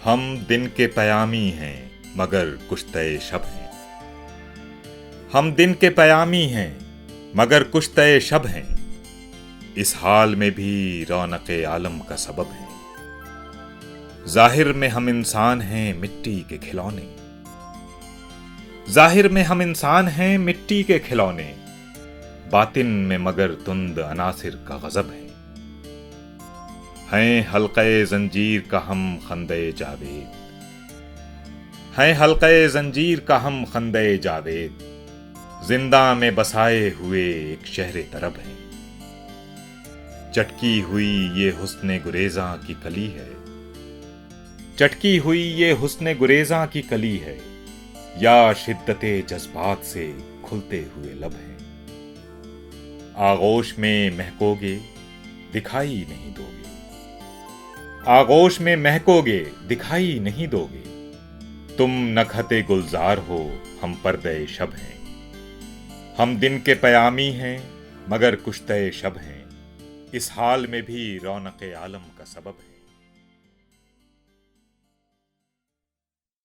हम दिन के पयामी हैं मगर कुश्ते शब हैं। हम दिन के पयामी हैं मगर कुश्ते शब हैं। इस हाल में भी रौनक़े आलम का सबब है। ज़ाहिर में हम इंसान हैं मिट्टी के खिलौने। ज़ाहिर में हम इंसान हैं मिट्टी के खिलौने। बातिन में मगर तुंद अनासिर का गज़ब है। हैं हल्क़े ज़ंजीर का हम खंदे जावेद। हैं हल्क़े ज़ंजीर का हम खंदे जावेद। जिंदा में बसाए हुए एक शहर तरब है। चटकी हुई ये हुस्ने गुरेज़ां की कली है। चटकी हुई ये हुस्ने गुरेज़ां की कली है। या शिद्दते जज्बात से खुलते हुए लब है। आगोश में महकोगे दिखाई नहीं दोगे। आगोश में महकोगे दिखाई नहीं दोगे। तुम नखते गुलजार हो हम पर्दे शब हैं। हम दिन के पयामी हैं मगर कुश्ते शब हैं। इस हाल में भी रौनक़े आलम का सबब है।